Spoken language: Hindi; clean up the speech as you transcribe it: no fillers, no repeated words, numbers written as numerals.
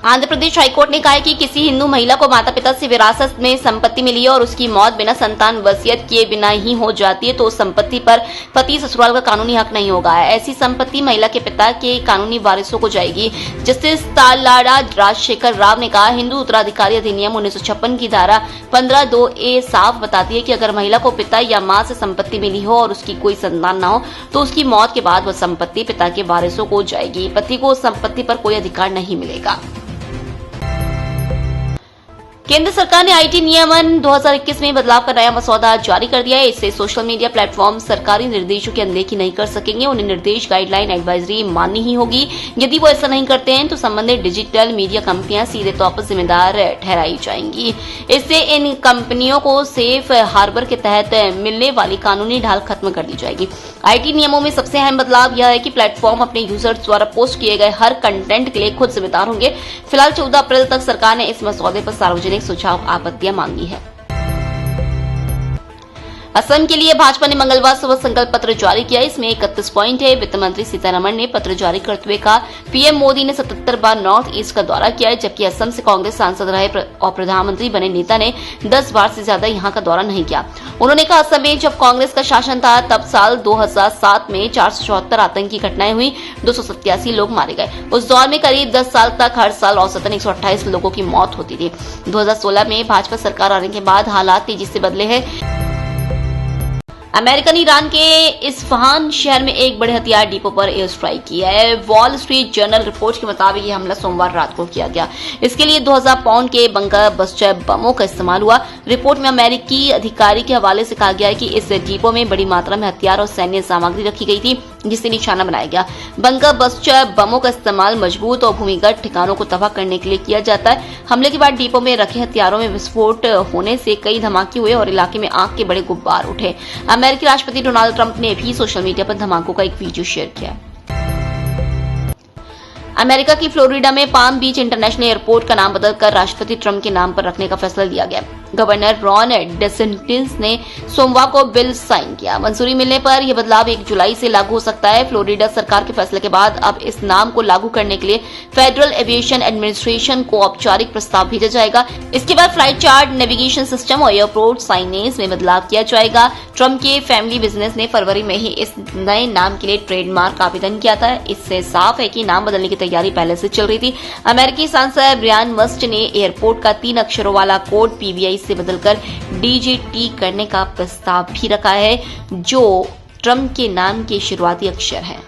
आंध्र प्रदेश हाईकोर्ट ने कहा है कि किसी हिंदू महिला को माता पिता से विरासत में संपत्ति मिली है और उसकी मौत बिना संतान वसीयत किए बिना ही हो जाती है तो उस संपत्ति पर पति ससुराल का कानूनी हक नहीं होगा। ऐसी संपत्ति महिला के पिता के कानूनी वारिसों को जाएगी। जस्टिस तालाड़ा राजशेखर राव ने कहा, हिंदू उत्तराधिकारी अधिनियम 1956 की धारा 15(2)(a) साफ बताती है कि अगर महिला को पिता या मां से संपत्ति मिली हो और उसकी कोई संतान न हो तो उसकी मौत के बाद वह संपत्ति पिता के वारिसों को जाएगी। पति को उस संपत्ति पर कोई अधिकार नहीं मिलेगा। केंद्र सरकार ने आईटी नियमन 2021 में बदलाव का नया मसौदा जारी कर दिया है। इससे सोशल मीडिया प्लेटफॉर्म सरकारी निर्देशों की अनदेखी नहीं कर सकेंगे। उन्हें निर्देश, गाइडलाइन, एडवाइजरी माननी ही होगी। यदि वो ऐसा नहीं करते हैं तो संबंधित डिजिटल मीडिया कंपनियां सीधे तौर पर जिम्मेदार ठहराई जाएंगी। इससे इन कंपनियों को सेफ हार्बर के तहत मिलने वाली कानूनी ढाल खत्म कर दी जाएगी। आईटी नियमों में सबसे अहम बदलाव यह है कि प्लेटफॉर्म अपने यूजर्स द्वारा पोस्ट किए गए हर कंटेंट के लिए खुद जिम्मेदार होंगे। फिलहाल 14 अप्रैल तक सरकार ने इस मसौदे पर सार्वजनिक सुझाव आपत्तियां मांगी है। असम के लिए भाजपा ने मंगलवार सुबह संकल्प पत्र जारी किया। इसमें 31 पॉइंट है। वित्त मंत्री सीतारमण ने पत्र जारी करते हुए कहा, पीएम मोदी ने 77 बार नॉर्थ ईस्ट का दौरा किया है, जबकि असम से कांग्रेस सांसद रहे और प्रधानमंत्री बने नेता ने 10 बार से ज्यादा यहां का दौरा नहीं किया। उन्होंने कहा, असम में जब कांग्रेस का शासन था तब साल 2007 में 474 आतंकी घटनाएं हुई, 287 लोग मारे गए। उस दौर में करीब 10 साल तक हर साल औसतन 128 लोगों की मौत होती थी। 2016 में भाजपा सरकार आने के बाद हालात तेजी से बदले हैं। अमेरिका ने ईरान के इस्फहान शहर में एक बड़े हथियार डिपो पर एयर स्ट्राइक किया है। वॉल स्ट्रीट जर्नल रिपोर्ट के मुताबिक यह हमला सोमवार रात को किया गया। इसके लिए 2000 पाउंड के बंकर बस्टर बमों का इस्तेमाल हुआ। रिपोर्ट में अमेरिकी अधिकारी के हवाले से कहा गया है कि इस डिपो में बड़ी मात्रा में हथियार और सैन्य सामग्री रखी गई थी, जिससे निशाना बनाया गया। बंकर बस्टर बमों का इस्तेमाल मजबूत और भूमिगत ठिकानों को तबाह करने के लिए किया जाता है। हमले के बाद डिपो में रखे हथियारों में विस्फोट होने से कई धमाके हुए और इलाके में आग के बड़े गुब्बार उठे। अमेरिकी राष्ट्रपति डोनाल्ड ट्रंप ने भी सोशल मीडिया पर धमाकों का एक वीडियो शेयर किया। अमेरिका की फ्लोरिडा में पाम बीच इंटरनेशनल एयरपोर्ट का नाम बदलकर राष्ट्रपति ट्रंप के नाम पर रखने का फैसला लिया गया। गवर्नर रॉन डेसेंटिस ने सोमवार को बिल साइन किया। मंजूरी मिलने पर यह बदलाव 1 जुलाई से लागू हो सकता है। फ्लोरिडा सरकार के फैसले के बाद अब इस नाम को लागू करने के लिए फेडरल एविएशन एडमिनिस्ट्रेशन को औपचारिक प्रस्ताव भेजा जाएगा। इसके बाद फ्लाइट चार्ट, नेविगेशन सिस्टम और एयरपोर्ट साइनेज में बदलाव किया जाएगा। ट्रंप के फैमिली बिजनेस ने फरवरी में ही इस नए नाम के लिए ट्रेडमार्क का आवेदन किया था। इससे साफ है कि नाम बदलने की तैयारी पहले से चल रही थी। अमेरिकी सांसद ब्रियान मस्ट ने एयरपोर्ट का 3 अक्षरों वाला कोड पीवीआई से बदलकर डीजीटी करने का प्रस्ताव भी रखा है, जो ट्रंप के नाम के शुरुआती अक्षर हैं।